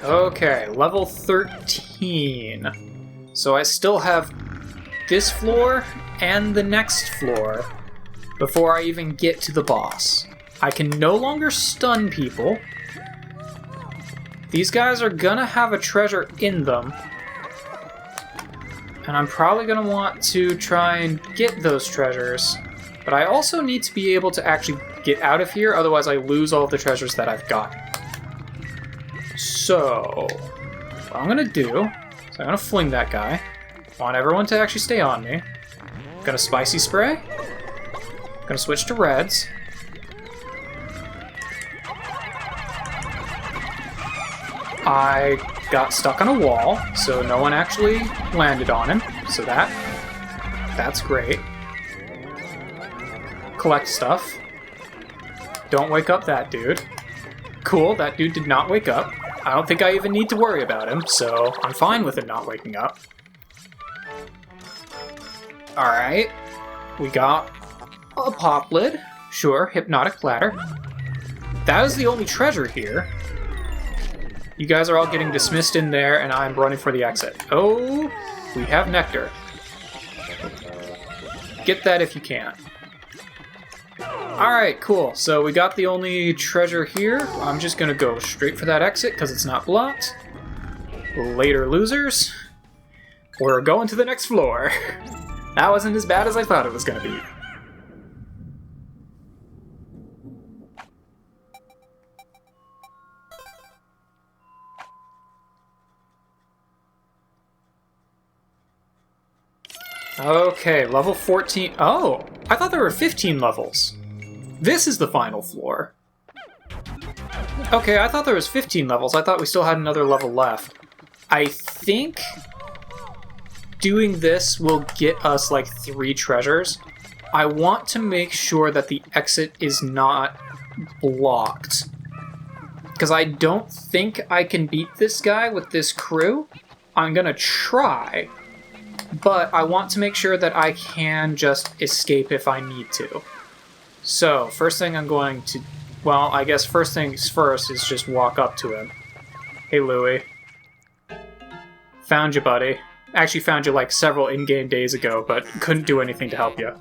Okay, level 13. So I still have this floor and the next floor before I even get to the boss. I can no longer stun people. These guys are gonna have a treasure in them. And I'm probably gonna want to try and get those treasures. But I also need to be able to actually get out of here, otherwise I lose all of the treasures that I've got. So, what I'm gonna do is I'm gonna fling that guy. I want everyone to actually stay on me. Gonna spicy spray. Gonna switch to reds. I got stuck on a wall, so no one actually landed on him. So that's great. Collect stuff. Don't wake up that dude. Cool, that dude did not wake up. I don't think I even need to worry about him, so I'm fine with him not waking up. Alright, we got a pop lid. Sure, Hypnotic Platter. That is the only treasure here. You guys are all getting dismissed in there, and I'm running for the exit. Oh, we have nectar. Get that if you can. Alright, cool. So we got the only treasure here. I'm just gonna go straight for that exit because it's not blocked. Later, losers. We're going to the next floor. That wasn't as bad as I thought it was gonna be. Okay, level 14. Oh, I thought there were 15 levels. This is the final floor. Okay, I thought there was 15 levels. I thought we still had another level left. I think doing this will get us like 3 treasures. I want to make sure that the exit is not blocked. Because I don't think I can beat this guy with this crew. I'm gonna try. But I want to make sure that I can just escape if I need to. So, first thing I'm going to... Well, I guess first things first is just walk up to him. Hey, Louie. Found you, buddy. Actually found you like several in-game days ago, but couldn't do anything to help you.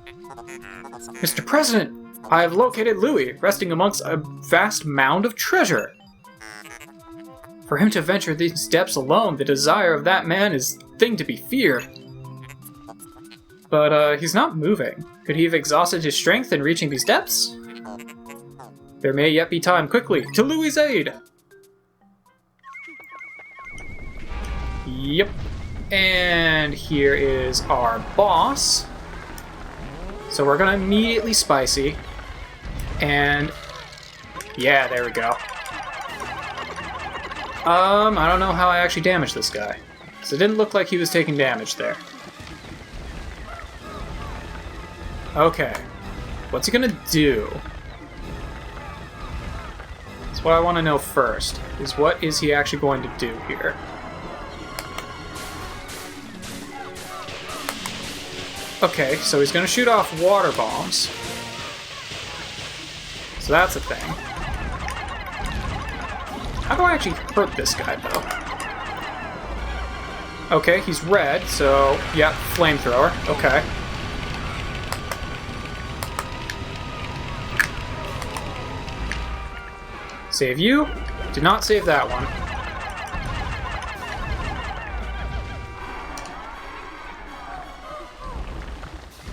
Mr. President, I have located Louie, resting amongst a vast mound of treasure. For him to venture these depths alone, the desire of that man is a thing to be feared. But, he's not moving. Could he have exhausted his strength in reaching these depths? There may yet be time. Quickly, to Louie's aid! Yep. And here is our boss. So we're gonna immediately spicy. And... yeah, there we go. I don't know how I actually damaged this guy. So it didn't look like he was taking damage there. Okay, what's he gonna do? That's what I want to know first, is what is he actually going to do here? Okay, so he's gonna shoot off water bombs. So that's a thing. How do I actually hurt this guy, though? Okay, he's red, so, yeah, flamethrower, okay. Save you. Did not save that one.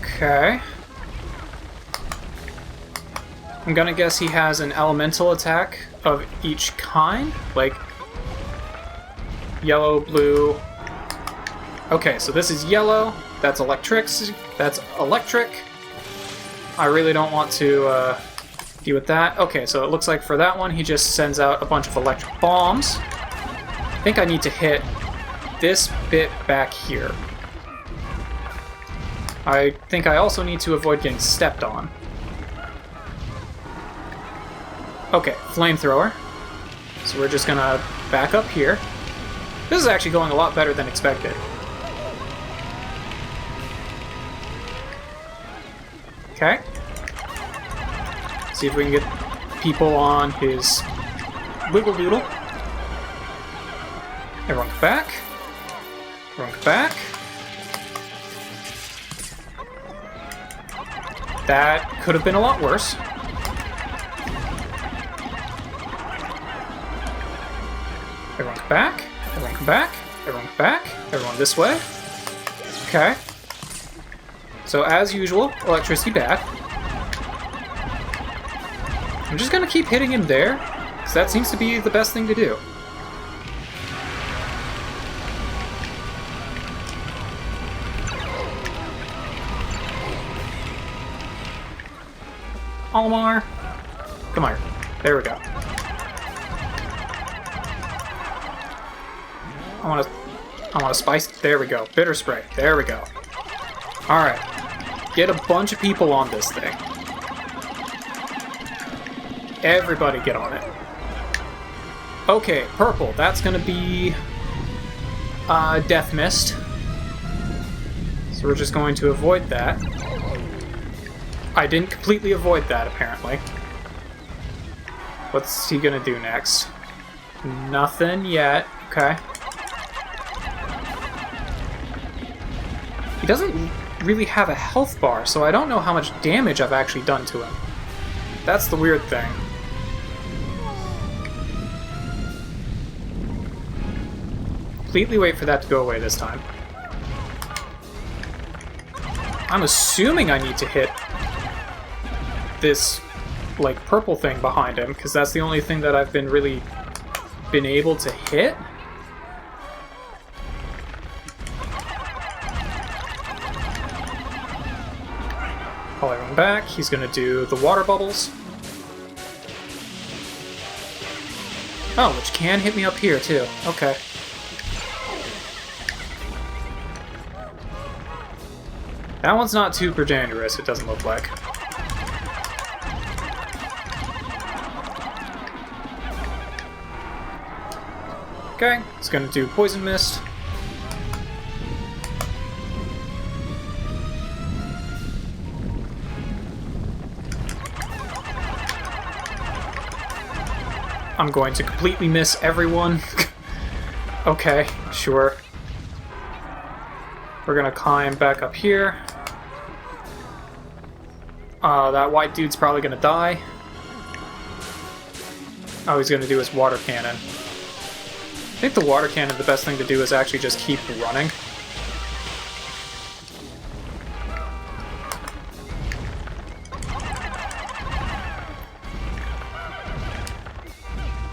Okay. I'm gonna guess he has an elemental attack of each kind, like yellow, blue. Okay, so this is yellow. That's electric. That's electric. I really don't want to deal with that. Okay, so it looks like for that one, he just sends out a bunch of electric bombs. I think I need to hit this bit back here. I think I also need to avoid getting stepped on. Okay, flamethrower. So we're just gonna back up here. This is actually going a lot better than expected. Okay. See if we can get people on his wiggle doodle. Everyone come back. Everyone come back. That could have been a lot worse. Everyone come back. Everyone come back. Everyone come back. Everyone this way. Okay. So as usual, electricity bad. I'm just gonna keep hitting him there, because that seems to be the best thing to do. Olimar, come here. There we go. I want to spice. There we go. Bitter spray. There we go. All right. Get a bunch of people on this thing. Everybody get on it. Okay, purple. That's gonna be Death Mist. So we're just going to avoid that. I didn't completely avoid that, apparently. What's he gonna do next? Nothing yet. Okay. He doesn't really have a health bar, so I don't know how much damage I've actually done to him. That's the weird thing. Completely wait for that to go away this time. I'm assuming I need to hit this, like, purple thing behind him, because that's the only thing that I've been really been able to hit. Call everyone back. He's gonna do the water bubbles. Oh, which can hit me up here, too. Okay. That one's not super dangerous, it doesn't look like. Okay, it's gonna do Poison Mist. I'm going to completely miss everyone. Okay, sure. We're gonna climb back up here. That white dude's probably gonna die. Oh, he's gonna do his water cannon. I think the water cannon, the best thing to do is actually just keep running.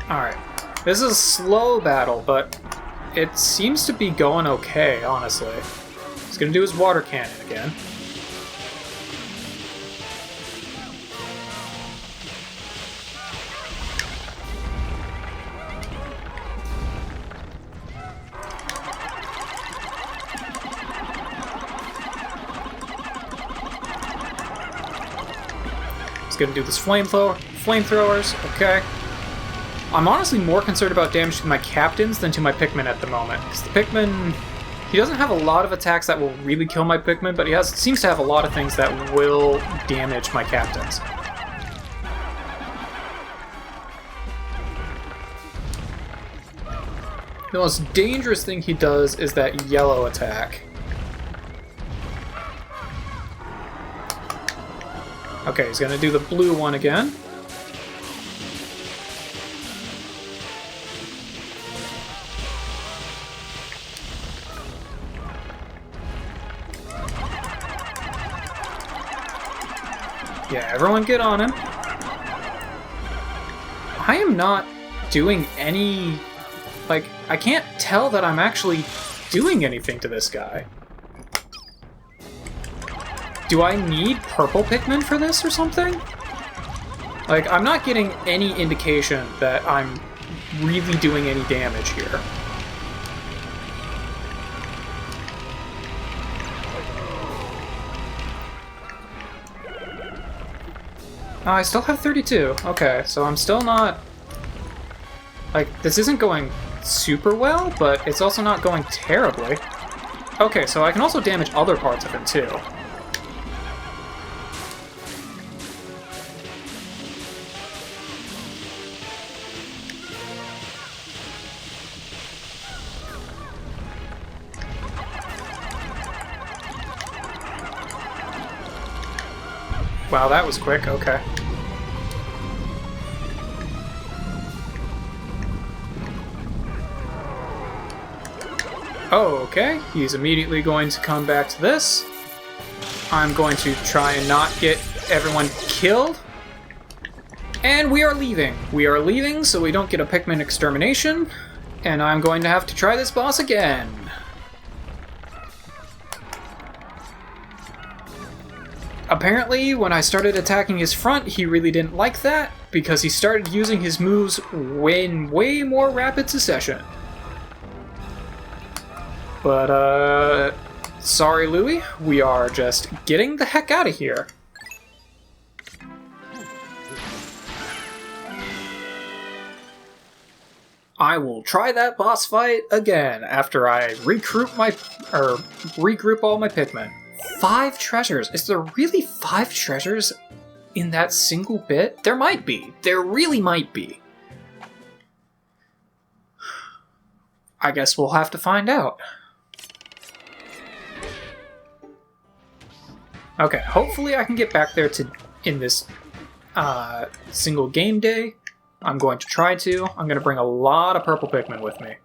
Alright. This is a slow battle, but it seems to be going okay, honestly. He's gonna do his water cannon again. He's gonna do this flamethrowers, okay. I'm honestly more concerned about damage to my captains than to my Pikmin at the moment, because the Pikmin, he doesn't have a lot of attacks that will really kill my Pikmin, but he seems to have a lot of things that will damage my captains. The most dangerous thing he does is that yellow attack. Okay, he's gonna do the blue one again. Yeah, everyone get on him. I am not doing any... Like, I can't tell that I'm actually doing anything to this guy. Do I need purple Pikmin for this or something? Like, I'm not getting any indication that I'm really doing any damage here. Oh, I still have 32. Okay, so I'm still not... Like, this isn't going super well, but it's also not going terribly. Okay, so I can also damage other parts of him, too. Wow, that was quick. Okay. Oh, okay. He's immediately going to come back to this. I'm going to try and not get everyone killed. And we are leaving. We are leaving so we don't get a Pikmin extermination. And I'm going to have to try this boss again. Apparently, when I started attacking his front, he really didn't like that, because he started using his moves in way more rapid succession. But, sorry, Louie. We are just getting the heck out of here. I will try that boss fight again after I regroup all my Pikmin. 5 treasures. Is there really 5 treasures in that single bit? There might be. There really might be. I guess we'll have to find out. Okay, hopefully I can get back there in this single game day. I'm going to try to. I'm going to bring a lot of purple Pikmin with me.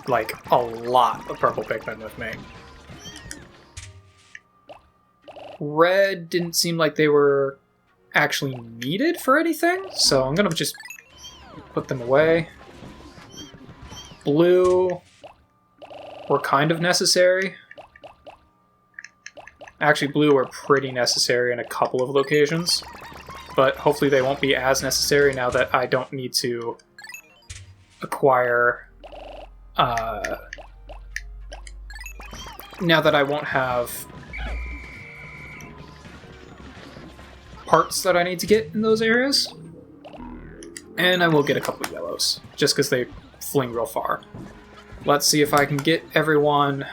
Like, a lot of purple Pikmin with me. Red didn't seem like they were actually needed for anything, so I'm going to just put them away. Blue were kind of necessary. Actually, blue were pretty necessary in a couple of locations, but hopefully they won't be as necessary now that I don't need to acquire... now that I won't have parts that I need to get in those areas. And I will get a couple of yellows, just because they fling real far. Let's see if I can get everyone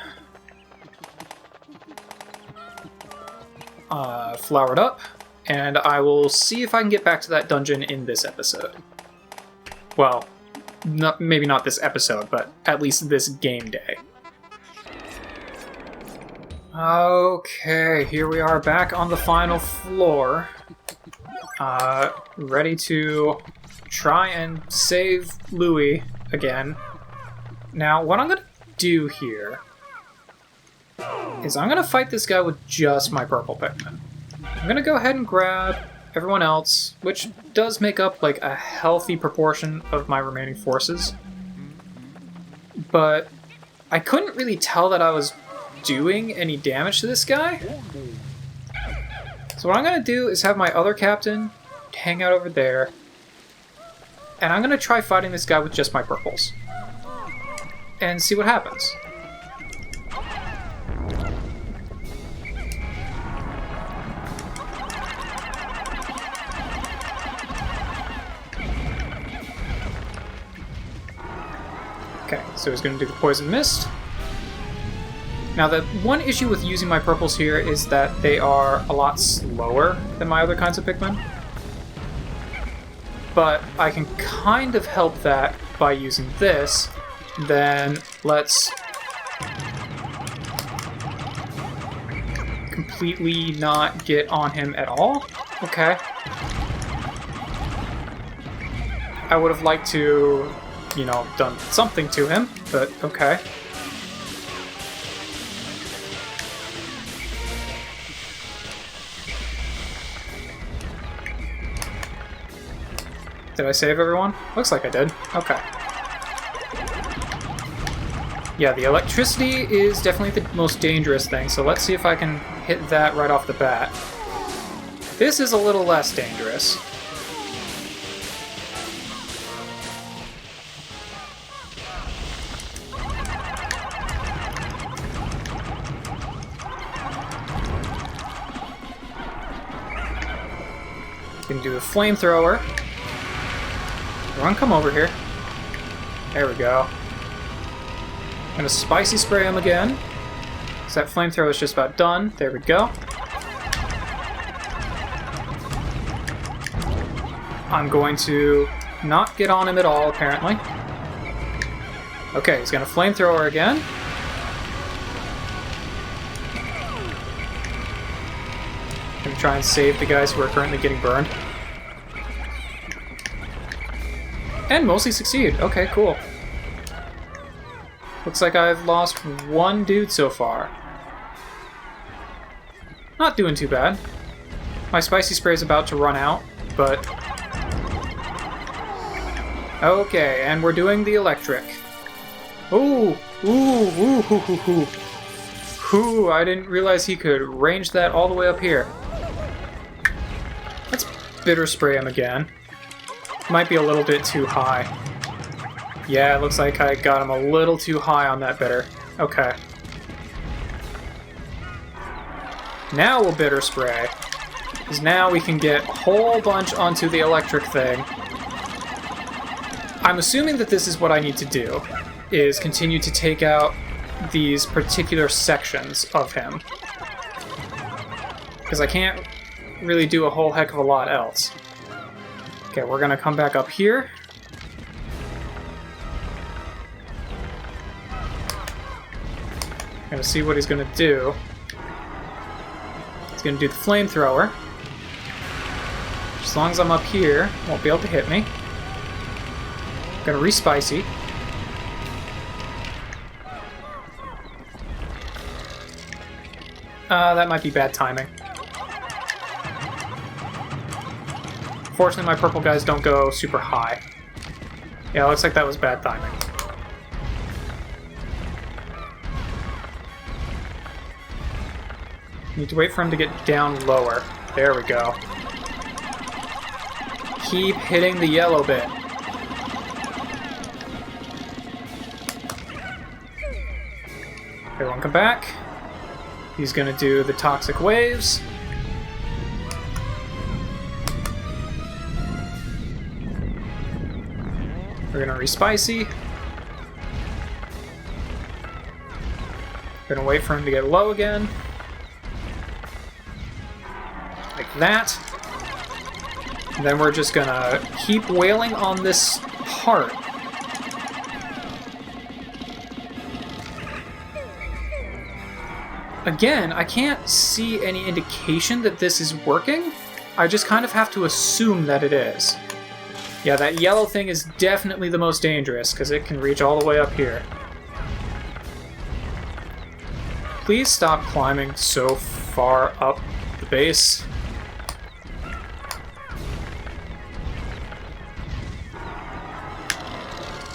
flowered up, and I will see if I can get back to that dungeon in this episode. Well, maybe not this episode, but at least this game day. Okay, here we are back on the final floor. Ready to try and save Louie again. Now, what I'm going to do here is I'm going to fight this guy with just my purple Pikmin. I'm going to go ahead and grab everyone else, which does make up like a healthy proportion of my remaining forces. But I couldn't really tell that I was doing any damage to this guy. So what I'm going to do is have my other captain hang out over there, and I'm going to try fighting this guy with just my purples and see what happens. Okay, so he's going to do the Poison Mist. Now, the one issue with using my purples here is that they are a lot slower than my other kinds of Pikmin. But I can kind of help that by using this. Then let's completely not get on him at all. Okay. I would have liked to, you know, done something to him, but okay. Did I save everyone? Looks like I did. Okay. Yeah, the electricity is definitely the most dangerous thing, so let's see if I can hit that right off the bat. This is a little less dangerous. Can do a flamethrower. Everyone come over here. There we go. I'm gonna spicy spray him again. So that flamethrower is just about done. There we go. I'm going to not get on him at all, apparently. Okay, he's gonna flamethrower again. try and save the guys who are currently getting burned. And mostly succeed. Okay, cool. Looks like I've lost one dude so far. Not doing too bad. My spicy spray is about to run out, but... Okay, and we're doing the electric. Ooh! Ooh! Ooh! Hoo! Hoo! Hoo! Hoo! I didn't realize he could range that all the way up here. Let's bitter spray him again. Might be a little bit too high. Yeah, it looks like I got him a little too high on that bitter. Okay. Now we'll bitter spray. Because now we can get a whole bunch onto the electric thing. I'm assuming that this is what I need to do, is continue to take out these particular sections of him. Because I can't really do a whole heck of a lot else. Okay, we're gonna come back up here. Gonna see what he's gonna do. He's gonna do the flamethrower. As long as I'm up here, won't be able to hit me. Gonna re-spicy. That might be bad timing. Fortunately, my purple guys don't go super high. Yeah, looks like that was bad timing. Need to wait for him to get down lower. There we go. Keep hitting the yellow bit. Everyone come back. He's gonna do the toxic waves. We're gonna re-spicy. We're gonna wait for him to get low again. Like that. And then we're just gonna keep wailing on this part. Again, I can't see any indication that this is working. I just kind of have to assume that it is. Yeah, that yellow thing is definitely the most dangerous, because it can reach all the way up here. Please stop climbing so far up the base.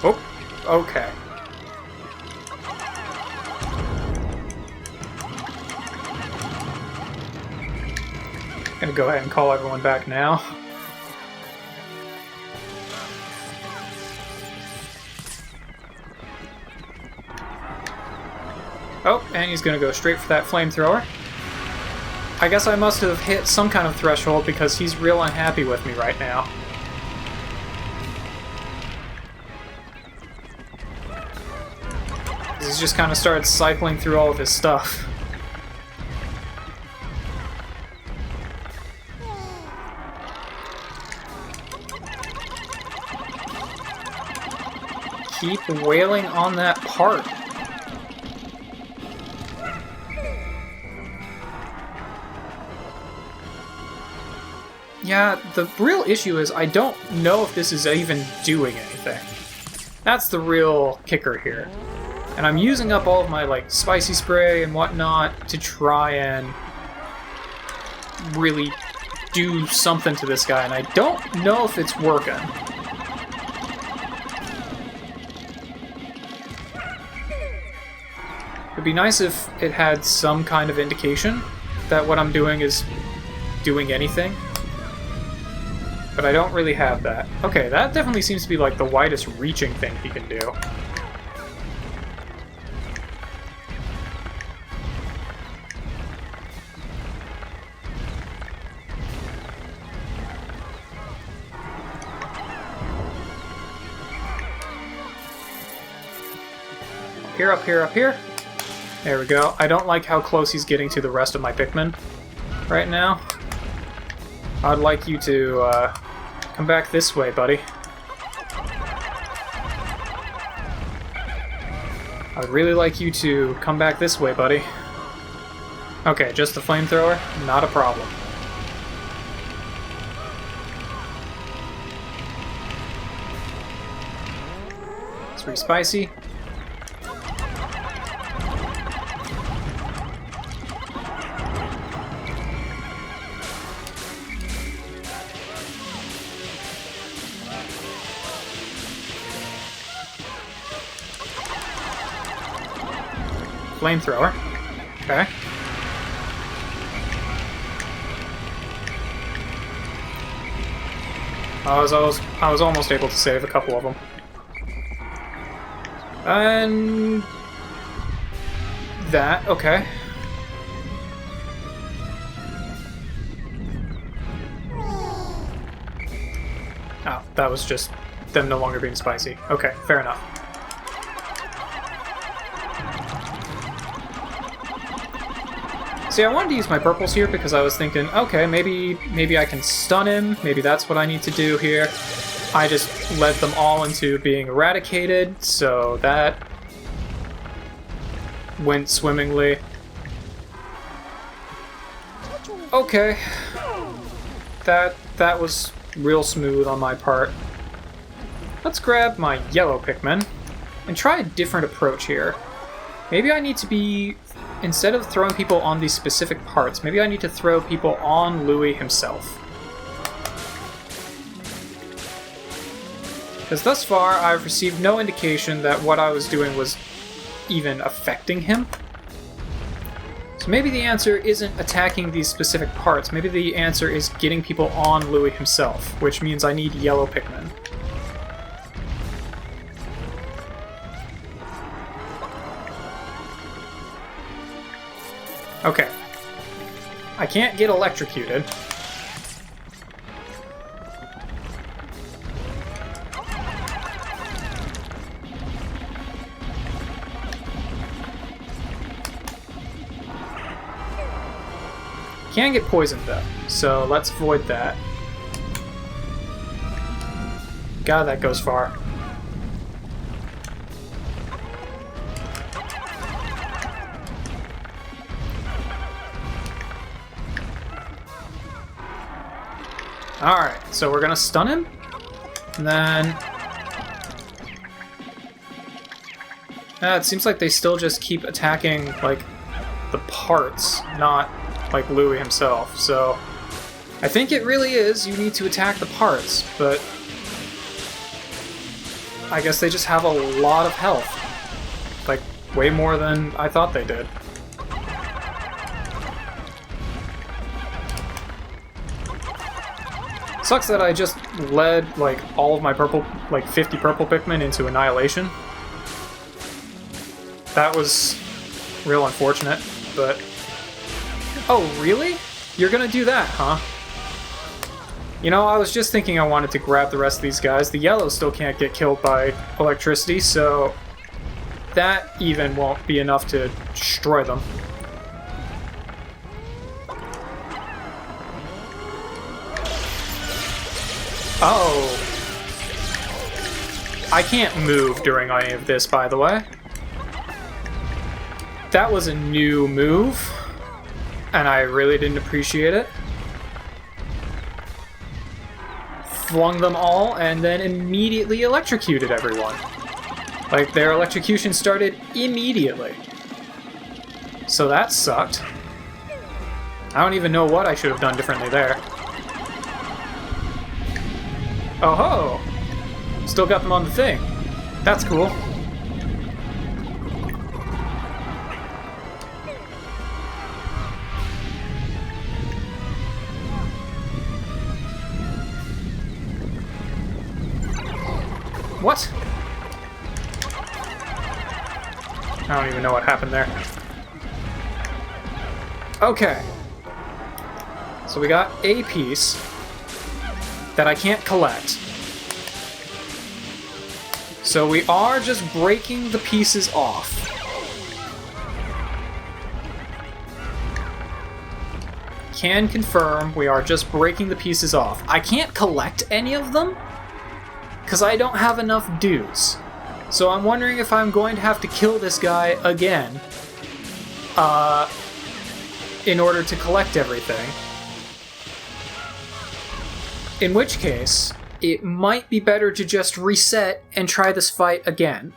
Oh, okay. Gonna go ahead and call everyone back now. Oh, and he's gonna go straight for that flamethrower. I guess I must have hit some kind of threshold because he's real unhappy with me right now. He's just kind of started cycling through all of his stuff. Keep wailing on that part. Yeah, the real issue is I don't know if this is even doing anything. That's the real kicker here. And I'm using up all of my, like, spicy spray and whatnot to try and really do something to this guy, and I don't know if it's working. It'd be nice if it had some kind of indication that what I'm doing is doing anything. But I don't really have that. Okay, that definitely seems to be like the widest reaching thing he can do. Here, up here, up here. There we go. I don't like how close he's getting to the rest of my Pikmin right now. I'd like you to come back this way, buddy. I'd really like you to come back this way, buddy. Okay, just the flamethrower? Not a problem. 3 spicy. Flamethrower. Okay. I was almost able to save a couple of them. And that, okay. Oh, that was just them no longer being spicy. Okay, fair enough. See, I wanted to use my purples here because I was thinking, okay, maybe I can stun him. Maybe that's what I need to do here. I just led them all into being eradicated, so that went swimmingly. Okay. That was real smooth on my part. Let's grab my yellow Pikmin and try a different approach here. Maybe I need to be... Instead of throwing people on these specific parts, maybe I need to throw people on Louis himself. Because thus far, I've received no indication that what I was doing was even affecting him. So maybe the answer isn't attacking these specific parts. Maybe the answer is getting people on Louis himself, which means I need yellow Pikmin. Okay. I can't get electrocuted. Can get poisoned though, so let's avoid that. God, that goes far. Alright, so we're gonna stun him, and then... it seems like they still just keep attacking, like, the parts, not, like, Louis himself, so... I think it really is, you need to attack the parts, but... I guess they just have a lot of health. Like, way more than I thought they did. Sucks that I just led, like, all of my purple, like, 50 purple Pikmin into annihilation. That was real unfortunate, but... Oh, really? You're gonna do that, huh? You know, I was just thinking I wanted to grab the rest of these guys. The yellows still can't get killed by electricity, so... that even won't be enough to destroy them. Oh. I can't move during any of this, by the way. That was a new move, and I really didn't appreciate it. Flung them all, and then immediately electrocuted everyone. Like, their electrocution started immediately. So that sucked. I don't even know what I should have done differently there. Oh ho! Still got them on the thing. That's cool. What? I don't even know what happened there. Okay. So we got a piece that I can't collect. So we are just breaking the pieces off. Can confirm we are just breaking the pieces off. I can't collect any of them because I don't have enough dudes. So I'm wondering if I'm going to have to kill this guy again in order to collect everything. In which case, it might be better to just reset and try this fight again.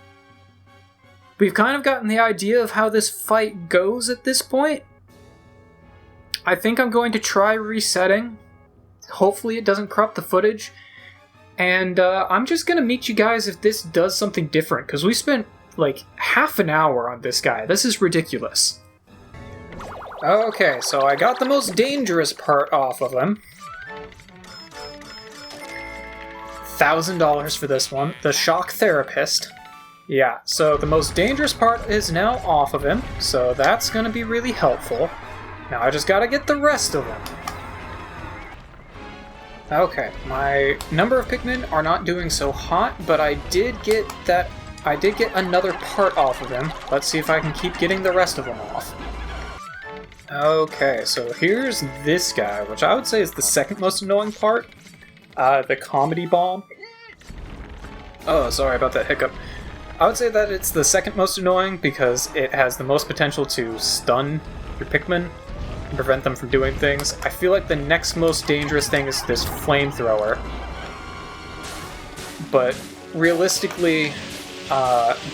We've kind of gotten the idea of how this fight goes at this point. I think I'm going to try resetting. Hopefully it doesn't corrupt the footage. And I'm just going to meet you guys if this does something different, because we spent like half an hour on this guy. This is ridiculous. Okay, so I got the most dangerous part off of him. $1,000 for this one. The shock therapist. Yeah, so the most dangerous part is now off of him, so that's going to be really helpful. Now I just gotta get the rest of them. Okay, my number of Pikmin are not doing so hot, but I did get another part off of him. Let's see if I can keep getting the rest of them off. Okay, so here's this guy, which I would say is the second most annoying part. The comedy bomb. Oh, sorry about that hiccup. I would say that it's the second most annoying because it has the most potential to stun your Pikmin and prevent them from doing things. I feel like the next most dangerous thing is this flamethrower. But realistically,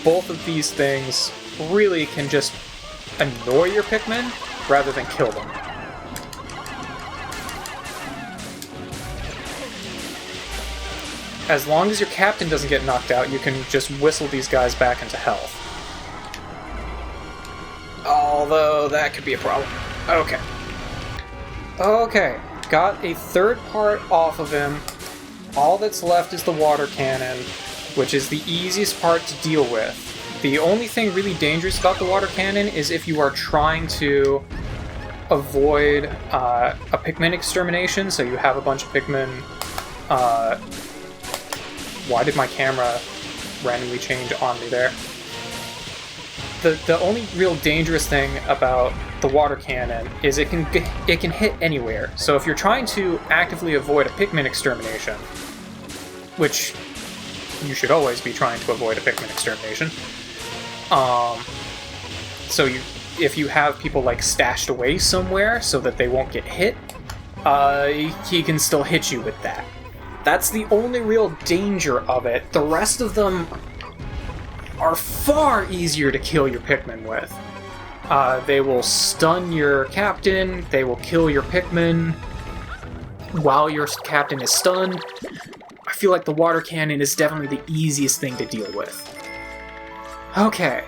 both of these things really can just annoy your Pikmin rather than kill them. As long as your captain doesn't get knocked out, you can just whistle these guys back into health. Although, that could be a problem. Okay. Okay, got a third part off of him. All that's left is the water cannon, which is the easiest part to deal with. The only thing really dangerous about the water cannon is if you are trying to avoid a Pikmin extermination, so you have a bunch of Pikmin... Why did my camera randomly change on me there? The only real dangerous thing about the water cannon is it can hit anywhere. So if you're trying to actively avoid a Pikmin extermination, which you should always be trying to avoid a Pikmin extermination, so if you have people like stashed away somewhere so that they won't get hit, he can still hit you with that. That's the only real danger of it. The rest of them are far easier to kill your Pikmin with. They will stun your captain, they will kill your Pikmin while your captain is stunned. I feel like the water cannon is definitely the easiest thing to deal with. Okay.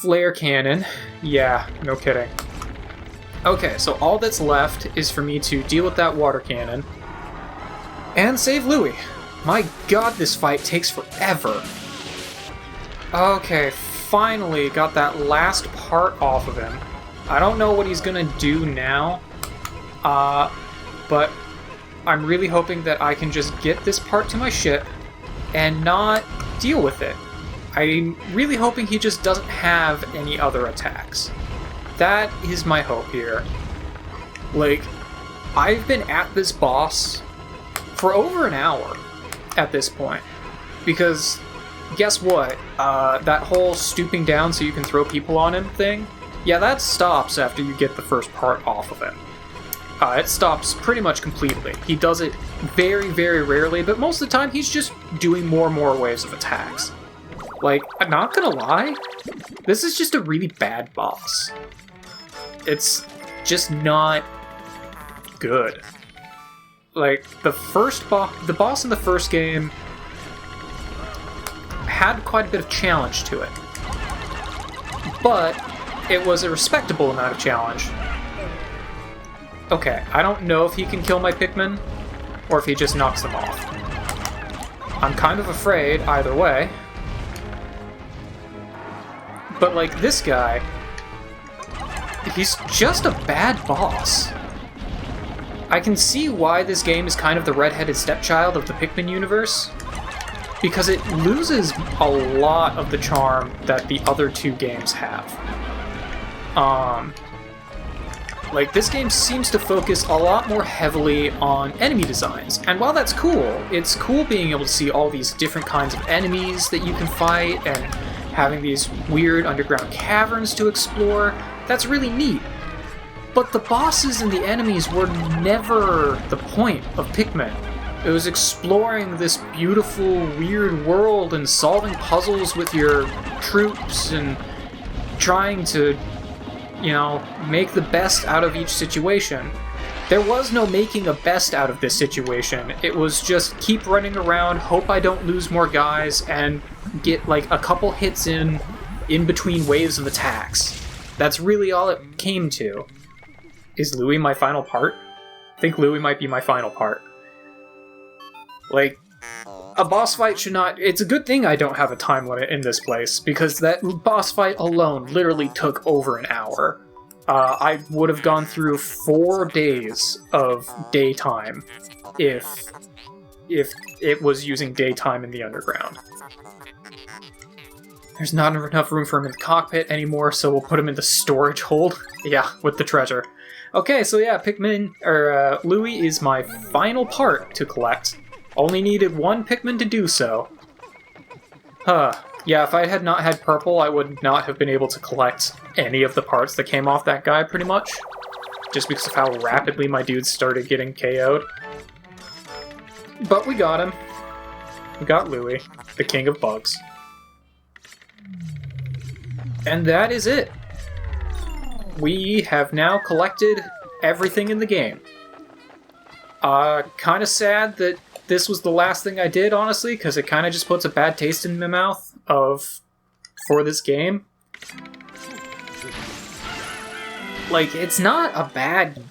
Flare cannon. Yeah, no kidding. Okay, so all that's left is for me to deal with that water cannon and save Louie. My god, this fight takes forever. Okay, finally got that last part off of him. I don't know what he's gonna do now, but I'm really hoping that I can just get this part to my ship and not deal with it. I'm really hoping he just doesn't have any other attacks. That is my hope here. Like, I've been at this boss for over an hour at this point, because guess what? That whole stooping down so you can throw people on him thing, yeah, that stops after you get the first part off of him. It stops pretty much completely. He does it very, very rarely, but most of the time he's just doing more and more waves of attacks. Like, I'm not gonna lie, this is just a really bad boss. It's just not good. Like, the boss in the first game had quite a bit of challenge to it. But it was a respectable amount of challenge. Okay, I don't know if he can kill my Pikmin, or if he just knocks them off. I'm kind of afraid either way. But like this guy, he's just a bad boss. I can see why this game is kind of the redheaded stepchild of the Pikmin universe, because it loses a lot of the charm that the other two games have. Like, this game seems to focus a lot more heavily on enemy designs, and while that's cool, it's cool being able to see all these different kinds of enemies that you can fight, and having these weird underground caverns to explore. That's really neat. But the bosses and the enemies were never the point of Pikmin. It was exploring this beautiful, weird world and solving puzzles with your troops and trying to, make the best out of each situation. There was no making a best out of this situation. It was just keep running around, hope I don't lose more guys, and get like a couple hits in between waves of attacks. That's really all it came to. Is Louie my final part? I think Louie might be my final part. Like, a boss fight should not... It's a good thing I don't have a time limit in this place, because that boss fight alone literally took over an hour. I would have gone through 4 days of daytime if it was using daytime in the underground. There's not enough room for him in the cockpit anymore, so we'll put him in the storage hold. Yeah, with the treasure. Okay, so yeah, Louie is my final part to collect. Only needed 1 Pikmin to do so. Yeah, if I had not had purple, I would not have been able to collect any of the parts that came off that guy, pretty much. Just because of how rapidly my dudes started getting KO'd. But we got him. We got Louie, the king of bugs. And that is it. We have now collected everything in the game. Kind of sad that this was the last thing I did, honestly, because it kind of just puts a bad taste in my mouth for this game. Like, it's not a bad...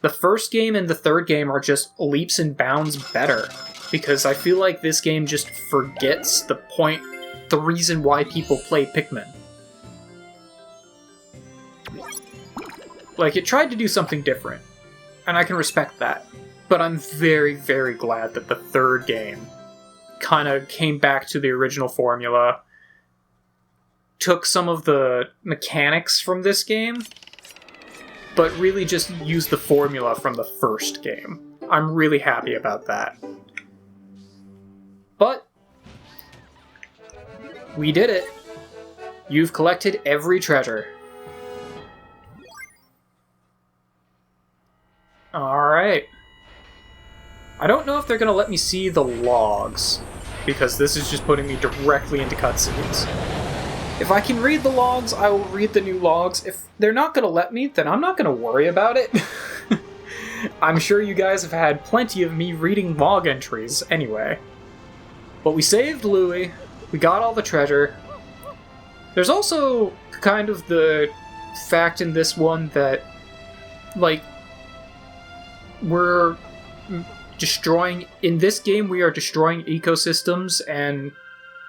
The first game and the third game are just leaps and bounds better, because I feel like this game just forgets the reason why people play Pikmin. Like, it tried to do something different, and I can respect that. But I'm very, very glad that the third game kind of came back to the original formula, took some of the mechanics from this game, but really just used the formula from the first game. I'm really happy about that. But we did it. You've collected every treasure. Alright. I don't know if they're going to let me see the logs, because this is just putting me directly into cutscenes. If I can read the logs, I will read the new logs. If they're not going to let me, then I'm not going to worry about it. I'm sure you guys have had plenty of me reading log entries anyway. But we saved Louie, we got all the treasure. There's also kind of the fact in this one that, like, we're destroying... In this game, we are destroying ecosystems and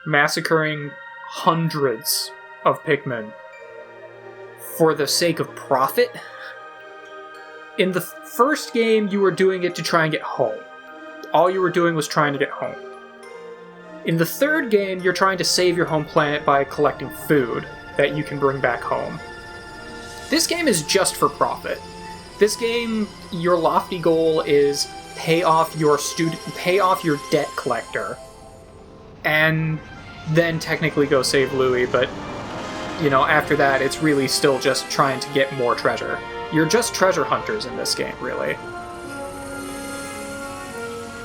massacring hundreds of Pikmin for the sake of profit. In the first game, you were doing it to try and get home. All you were doing was trying to get home. In the third game, you're trying to save your home planet by collecting food that you can bring back home. This game is just for profit. This game, your lofty goal is pay off your debt collector, and then technically go save Louie, but, you know, after that, it's really still just trying to get more treasure. You're just treasure hunters in this game, really.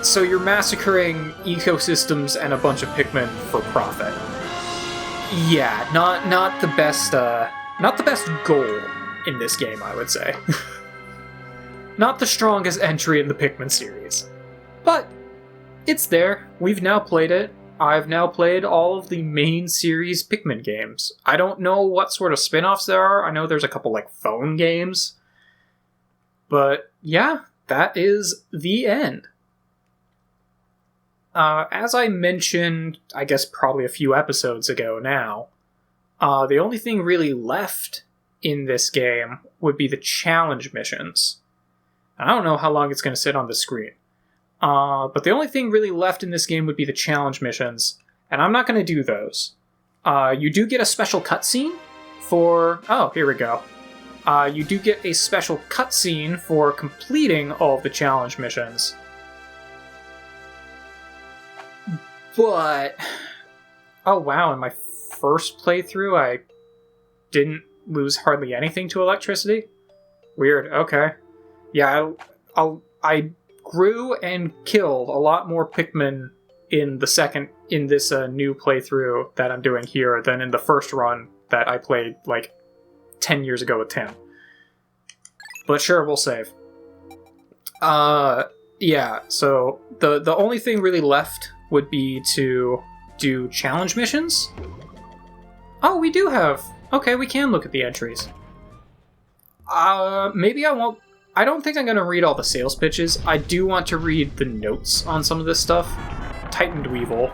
So you're massacring ecosystems and a bunch of Pikmin for profit. Yeah, not the best goal in this game, I would say. Not the strongest entry in the Pikmin series. But it's there. We've now played it. I've now played all of the main series Pikmin games. I don't know what sort of spin-offs there are. I know there's a couple, like, phone games. But, yeah, that is the end. As I mentioned, I guess probably a few episodes ago now, the only thing really left in this game would be the challenge missions. I don't know how long it's going to sit on the screen. But the only thing really left in this game would be the challenge missions, and I'm not going to do those. You do get a special cutscene for... Oh, here we go. You do get a special cutscene for completing all of the challenge missions. But... Oh wow, in my first playthrough I didn't lose hardly anything to electricity? Weird, okay. Yeah, I grew and killed a lot more Pikmin in this new playthrough that I'm doing here than in the first run that I played like 10 years ago with Tim. But sure, we'll save. Yeah, so the only thing really left would be to do challenge missions. Oh, we do have... Okay, we can look at the entries. Maybe I won't... I don't think I'm going to read all the sales pitches. I do want to read the notes on some of this stuff. Titan Dweevil.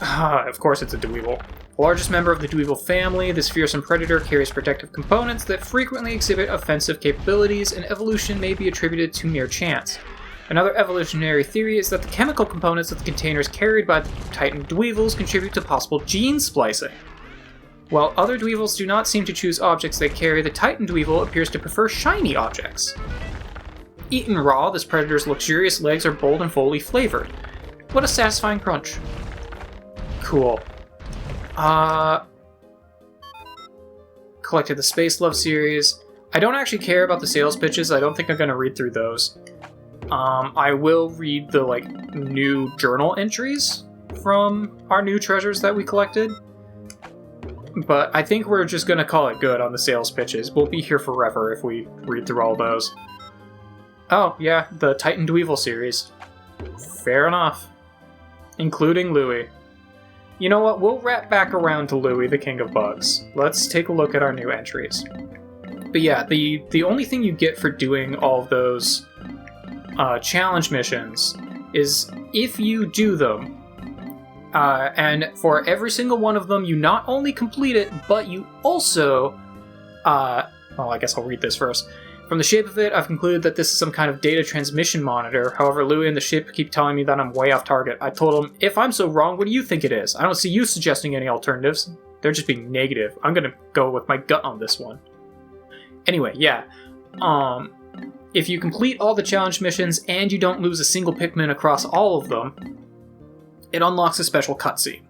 Of course it's a Dweevil. The largest member of the Dweevil family, this fearsome predator carries protective components that frequently exhibit offensive capabilities, and evolution may be attributed to mere chance. Another evolutionary theory is that the chemical components of the containers carried by the Titan Dweevils contribute to possible gene splicing. While other Dweevils do not seem to choose objects they carry, the Titan Dweevil appears to prefer shiny objects. Eaten raw, this predator's luxurious legs are bold and fully flavored. What a satisfying crunch. Cool. Collected the Space Love series. I don't actually care about the sales pitches. I don't think I'm going to read through those. I will read the, new journal entries from our new treasures that we collected. But I think we're just going to call it good on the sales pitches. We'll be here forever if we read through all those. Oh, yeah, the Titan Dweevil series. Fair enough. Including Louie. You know what? We'll wrap back around to Louie, the King of Bugs. Let's take a look at our new entries. But yeah, the only thing you get for doing all of those challenge missions is if you do them, and for every single one of them, you not only complete it, but you also... well, I guess I'll read this first. From the shape of it, I've concluded that this is some kind of data transmission monitor. However, Louie and the ship keep telling me that I'm way off target. I told them, if I'm so wrong, what do you think it is? I don't see you suggesting any alternatives. They're just being negative. I'm gonna go with my gut on this one. Anyway, yeah. If you complete all the challenge missions and you don't lose a single Pikmin across all of them, it unlocks a special cutscene.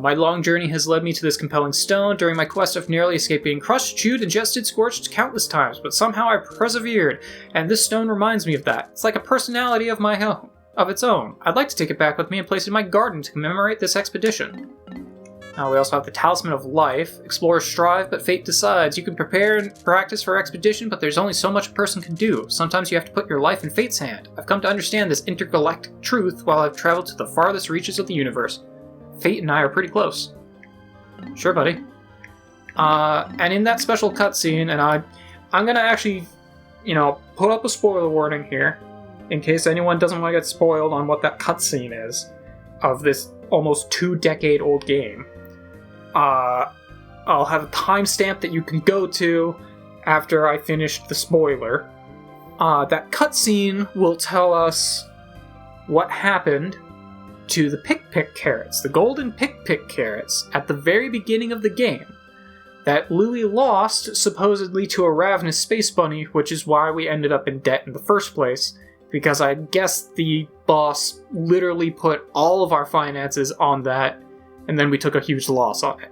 My long journey has led me to this compelling stone. During my quest, I've narrowly escaped being crushed, chewed, ingested, scorched countless times, but somehow I persevered, and this stone reminds me of that. It's like a personality of its own. I'd like to take it back with me and place it in my garden to commemorate this expedition. Now we also have the Talisman of Life. Explorers strive, but fate decides. You can prepare and practice for expedition, but there's only so much a person can do. Sometimes you have to put your life in fate's hand. I've come to understand this intergalactic truth while I've traveled to the farthest reaches of the universe. Fate and I are pretty close. Sure, buddy. And in that special cutscene, and I'm gonna actually, put up a spoiler warning here, in case anyone doesn't want to get spoiled on what that cutscene is of this almost 2-decade-old game. I'll have a timestamp that you can go to after I finish the spoiler. That cutscene will tell us what happened to the Pick carrots, the golden Pick carrots, at the very beginning of the game, that Louie lost supposedly to a ravenous space bunny, which is why we ended up in debt in the first place, because I guess the boss literally put all of our finances on that, and then we took a huge loss on it.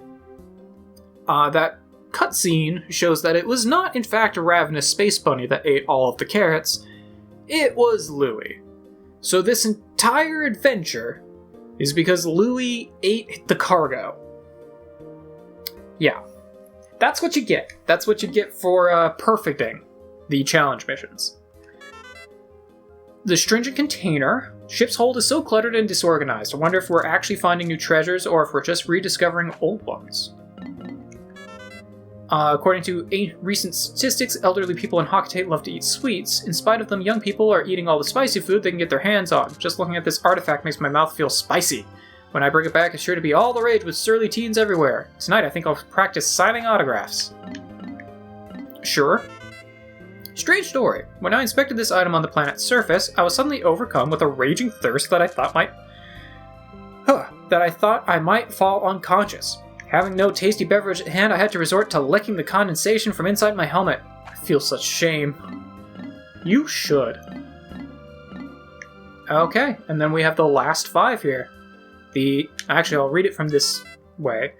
That cutscene shows that it was not in fact a ravenous space bunny that ate all of the carrots, it was Louie. So this entire adventure is because Louie ate the cargo. Yeah. That's what you get. That's what you get for perfecting the challenge missions. The stringent container. Ship's hold is so cluttered and disorganized. I wonder if we're actually finding new treasures or if we're just rediscovering old ones. According to recent statistics, elderly people in Hoctate love to eat sweets. In spite of them, young people are eating all the spicy food they can get their hands on. Just looking at this artifact makes my mouth feel spicy. When I bring it back, it's sure to be all the rage with surly teens everywhere. Tonight, I think I'll practice signing autographs. Sure. Strange story. When I inspected this item on the planet's surface, I was suddenly overcome with a raging thirst that I thought I might fall unconscious. Having no tasty beverage at hand, I had to resort to licking the condensation from inside my helmet. I feel such shame. You should. Okay, and then we have the last 5 here. Actually, I'll read it from this way.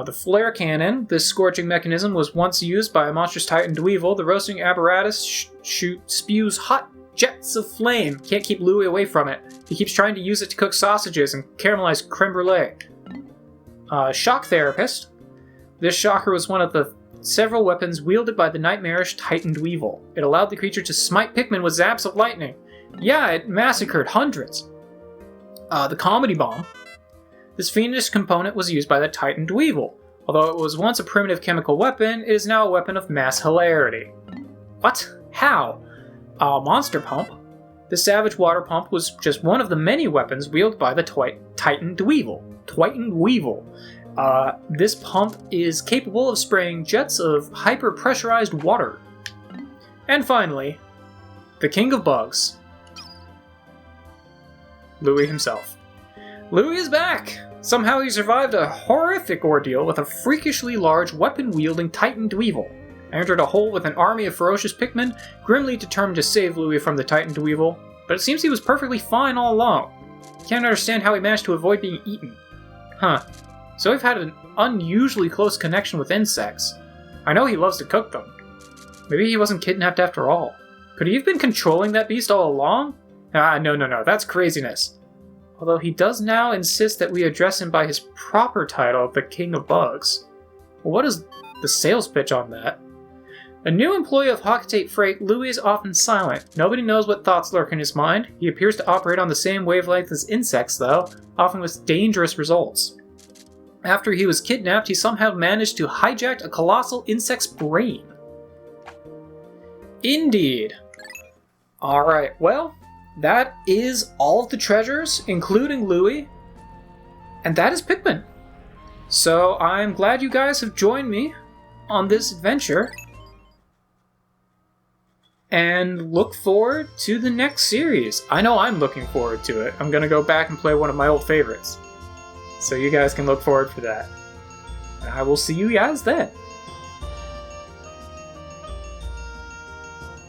The flare cannon. This scorching mechanism was once used by a monstrous titan Dweevil. The roasting apparatus spews hot jets of flame. Can't keep Louis away from it. He keeps trying to use it to cook sausages and caramelize creme brulee. Shock therapist. This shocker was one of the several weapons wielded by the nightmarish titan Dweevil. It allowed the creature to smite Pikmin with zaps of lightning. Yeah, it massacred hundreds. The comedy bomb. This fiendish component was used by the titan Dweevil. Although it was once a primitive chemical weapon, it is now a weapon of mass hilarity. What? How? Monster pump. The savage water pump was just one of the many weapons wielded by the titan Dweevil. This pump is capable of spraying jets of hyper-pressurized water. And finally, the king of bugs. Louis himself. Louis is back! Somehow he survived a horrific ordeal with a freakishly large weapon-wielding titan Dweevil. Entered a hole with an army of ferocious Pikmin, grimly determined to save Louis from the titan Dweevil, but it seems he was perfectly fine all along. Can't understand how he managed to avoid being eaten. Huh. So we've had an unusually close connection with insects. I know he loves to cook them. Maybe he wasn't kidnapped after all. Could he have been controlling that beast all along? No, that's craziness. Although he does now insist that we address him by his proper title of the King of Bugs. Well, what is the sales pitch on that? A new employee of Hockatate Freight, Louis is often silent. Nobody knows what thoughts lurk in his mind. He appears to operate on the same wavelength as insects, though, often with dangerous results. After he was kidnapped, he somehow managed to hijack a colossal insect's brain. Indeed. Alright, well, that is all of the treasures, including Louis, and that is Pikmin. So I'm glad you guys have joined me on this adventure, and look forward to the next series. I know I'm looking forward to it. I'm gonna go back and play one of my old favorites. So you guys can look forward to that. And I will see you guys then.